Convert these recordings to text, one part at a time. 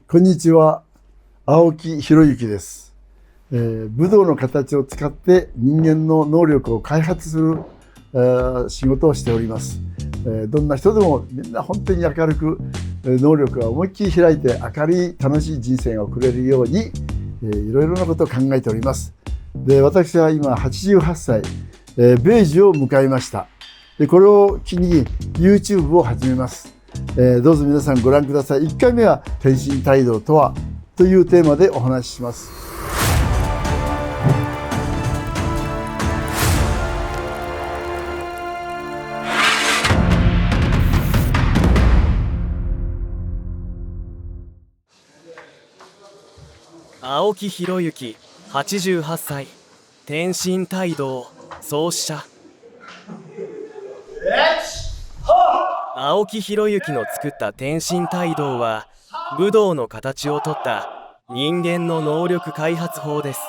こんにちは、青木博之です。武道の形を使って人間の能力を開発する、仕事をしております。どんな人でもみんな本当に明るく、能力が思いっきり開いて明るい楽しい人生が送れるように、いろいろなことを考えております。で、私は今88歳、米寿を迎えました。で、これを機に YouTube を始めます。どうぞ皆さんご覧ください。1回目は天身帯同とはというテーマでお話しします。青木博之88歳、天身帯同創始者。青木博之の作った天身帯同は武道の形をとった人間の能力開発法です。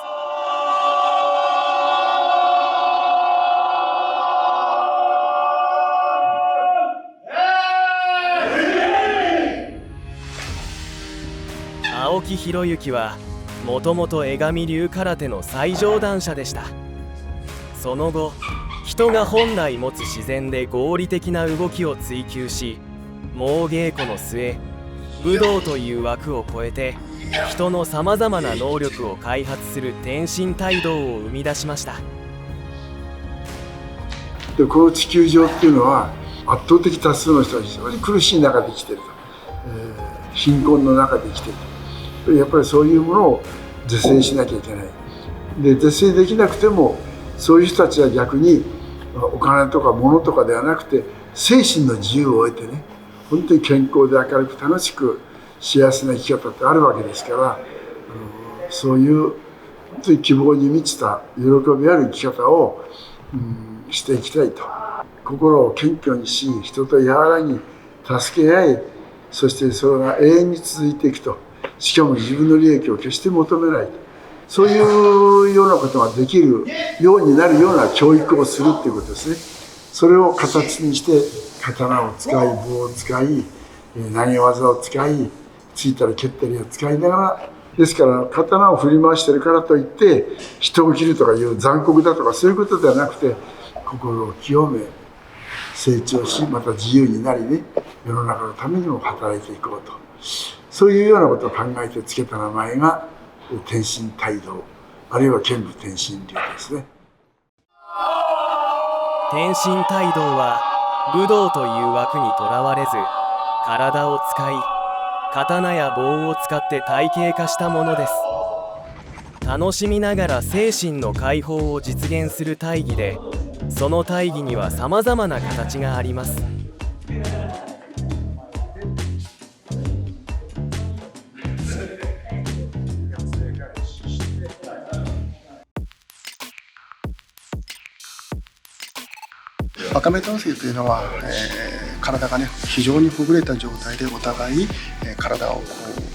青木博之はもともと江上流空手の最上段者でした。その後、人が本来持つ自然で合理的な動きを追求し、猛稽古の末、武道という枠を超えて人のさまざまな能力を開発する天身帯同を生み出しました。で、この地球上っていうのは圧倒的多数の人が非常に苦しい中で生きていると、貧困の中で生きていると、やっぱりそういうものを是正しなきゃいけない。で、是正できなくてもそういう人たちは逆にお金とか物とかではなくて精神の自由を得てね、本当に健康で明るく楽しく幸せな生き方ってあるわけですから、そういう本当に希望に満ちた喜びある生き方を、していきたいと。心を謙虚にし、人と和らぎ助け合い、そしてそれが永遠に続いていくと。しかも自分の利益を決して求めないと。そういうようなことができるようになるような教育をするっていうことですね。それを形にして刀を使い、棒を使い、投げ技を使い、ついたり蹴ったりを使いながら、ですから刀を振り回してるからといって人を切るとかいう残酷だとかそういうことではなくて、心を清め成長し、また自由になりね、世の中のためにも働いていこうと、そういうようなことを考えてつけた名前が天身帯同、あるいは剣舞天身流ですね。天身帯同は武道という枠にとらわれず、体を使い、刀や棒を使って体系化したものです。楽しみながら精神の解放を実現する大義で、その大義にはさまざまな形があります。わかめ体制というのは、体がね非常にほぐれた状態でお互い、体を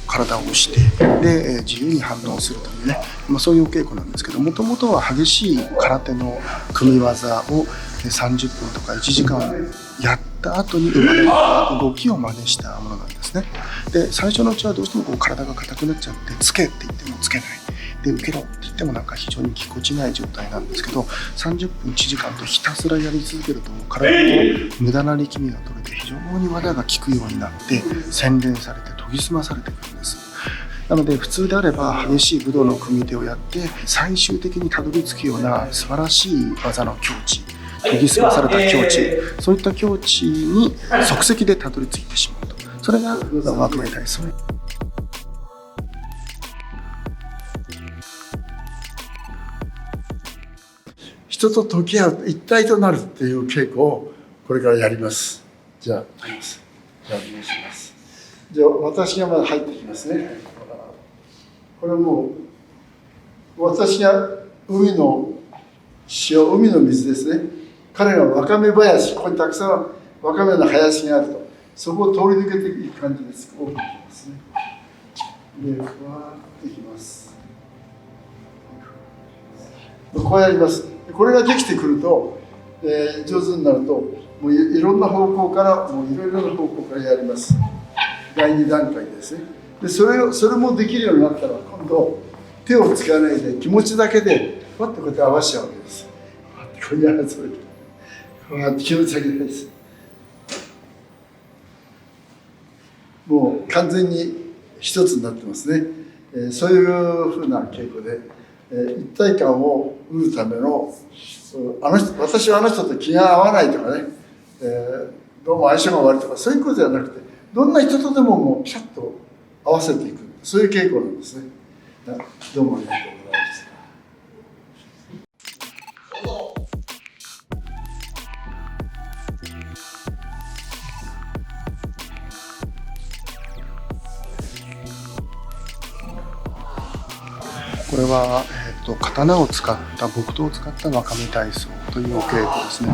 押してで、自由に反応するというね、そういうお稽古なんですけど、もともとは激しい空手の組み技を30分とか1時間やった後に生まれた動きを真似したものなんですね。で、最初のうちはどうしても体が硬くなっちゃって、つけって言ってもつけないで、受けろって言ってもなんか非常にぎこちない状態なんですけど、30分1時間とひたすらやり続けると体の無駄な力みが取れて非常に技が効くようになって洗練されて研ぎ澄まされてくるんです。なので普通であれば激しい武道の組み手をやって最終的にたどり着くような素晴らしい技の境地、研ぎ澄まされた境地、そういった境地に即席でたどり着いてしまうと、それがわかめ体操。人と溶け合う、一体となるっていう稽古をこれからやります。じゃあ、お願いします。じゃあ、私がまだ入ってきますね。これはもう、私が海の塩、海の水ですね。彼がわかめ林、ここにたくさんわかめの林があると。そこを通り抜けていく感じです。こういきますね。で、ふわーっていきます。こうやります。これができてくると、上手になると、もういろんな方向から、もういろいろな方向からやります。第2段階ですね。でそれもできるようになったら、今度手を使わないで気持ちだけでパッとこうやって合わせちゃうわけです。これやるそれこうやって気持ちだけです。もう完全に一つになってますね。そういうふうな傾向で、一体感を生むための私はあの人と気が合わないとかね、どうも相性が悪いとかそういうことじゃなくて、どんな人とでももうピシャッと合わせていく、そういう傾向なんですね。どうもありがとうございます。これは、刀を使った木刀を使ったわかめ体操というお稽古ですね。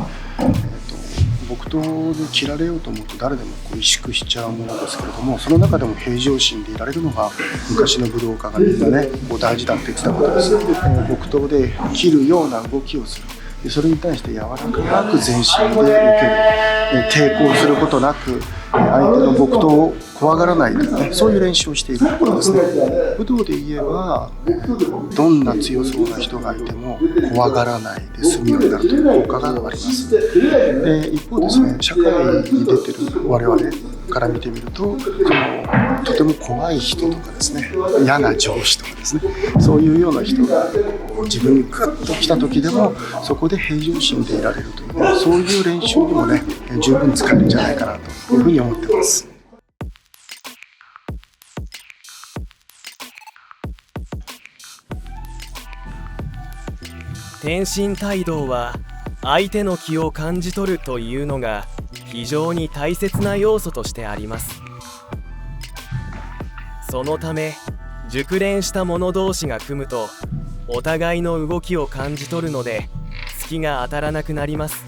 木刀で切られようと思うと誰でもこう萎縮しちゃうものですけれども、その中でも平常心でいられるのが昔の武道家がみんなねこう大事だって言ってたことです。木刀で切るような動きをする。でそれに対して柔らかく全身で受ける、抵抗することなく相手の木刀を怖がらないというね、そういう練習をしているところですね。武道で言えばどんな強そうな人がいても怖がらないで済むようになるという効果があります。で一方ですね、社会に出てる我々から見てみると、とても怖い人とかですね、嫌な上司とかですね、そういうような人が自分にグッと来た時でもそこで平常心でいられるという、ね、そういう練習にもね十分使えるんじゃないかなというふうに思ってます。天心帯同は相手の気を感じ取るというのが非常に大切な要素としてあります。そのため熟練した者同士が組むとお互いの動きを感じ取るので隙が当たらなくなります。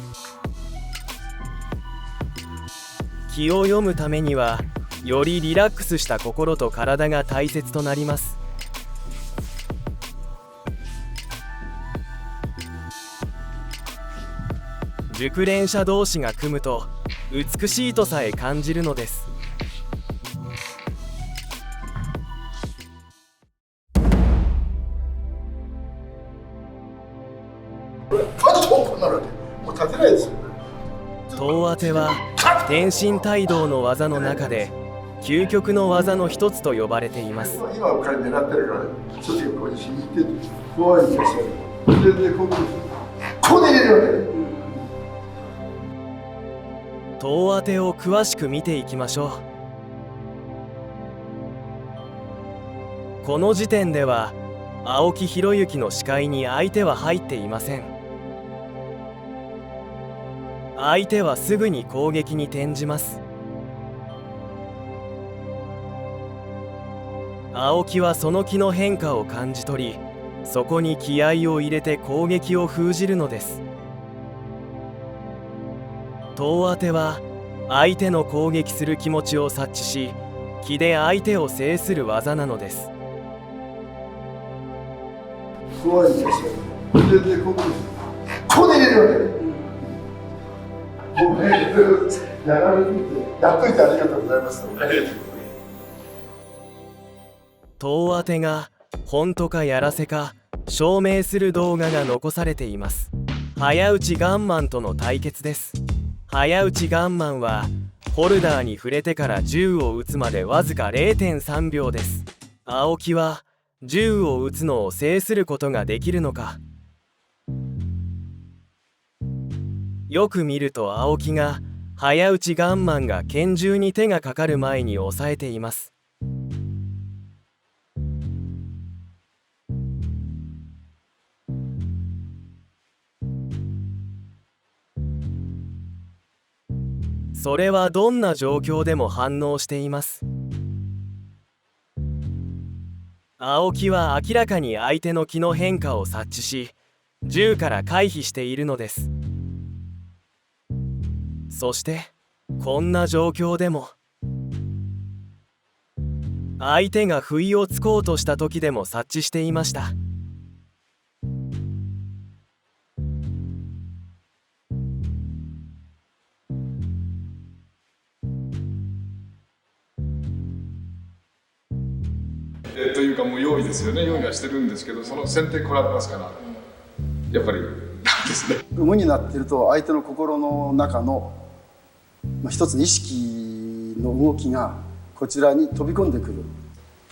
気を読むためにはよりリラックスした心と体が大切となります。熟練者同士が組むと美しいとさえ感じるのです。遠当ては天心帯同の技の中で究極の技の一つと呼ばれています。今彼狙ってるから、そっちがこう引いて怖いんですよ。それでこうで入れるわけ。遠当てを詳しく見ていきましょう。この時点では青木弘之の視界に相手は入っていません。相手はすぐに攻撃に転じます。青木はその気の変化を感じ取り、そこに気合を入れて攻撃を封じるのです。遠当ては相手の攻撃する気持ちを察知し、気で相手を制する技なのです。怖いんですよ。それでこうで入れるわけ。もうね、やっといてありがとうございます。遠当てが本当かやらせか証明する動画が残されています。早打ちガンマンとの対決です。早打ちガンマンはホルダーに触れてから銃を撃つまでわずか 0.3 秒です。青木は銃を撃つのを制することができるのか。よく見ると青木が早打ちガンマンが拳銃に手がかかる前に押さえています。それはどんな状況でも反応しています。青木は明らかに相手の気の変化を察知し、銃から回避しているのです。そしてこんな状況でも相手が不意をつこうとした時でも察知していました。というかもう用意ですよね。用意はしてるんですけど、その先手食らってますから、やっぱりダメですね。無になってると相手の心の中の、一つの意識の動きがこちらに飛び込んでくる。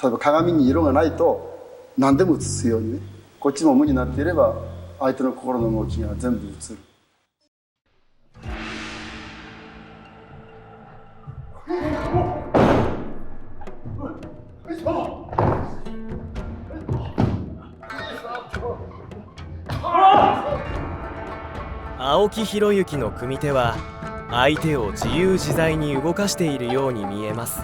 例えば鏡に色がないと何でも映すようにね、こっちも無になっていれば相手の心の動きが全部映る。青木弘之の組み手は相手を自由自在に動かしているように見えます。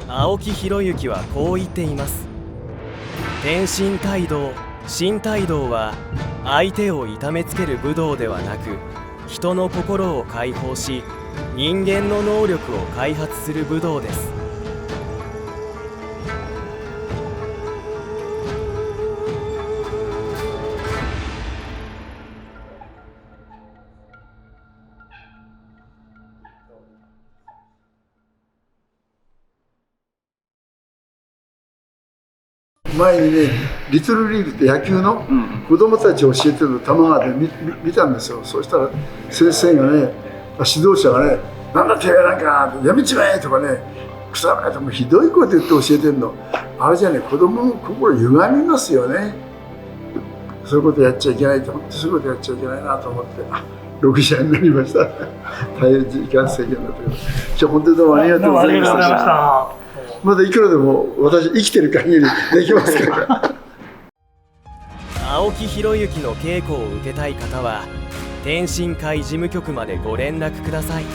青木弘之はこう言っています。天心帯道、心帯道は相手を痛めつける武道ではなく、人の心を解放し人間の能力を開発する武道です。前にね、リトルリーグって野球の子供たちを教えてる玉川で見たんですよ。そうしたら先生がね、指導者がね、なんだてめえなんかやめちまえとかね、くさばえとかひどいこと言って教えてるの。あれじゃね、子供の心歪みますよね。そういうことやっちゃいけないと思って、そういうことやっちゃいけないなと思って、6時になりました。大変時間制限だったけど、じゃあ本当にどうもありがとうございました。まだいくらでも私生きてる限りできますから。青木弘之の稽古を受けたい方は天津会事務局までご連絡ください。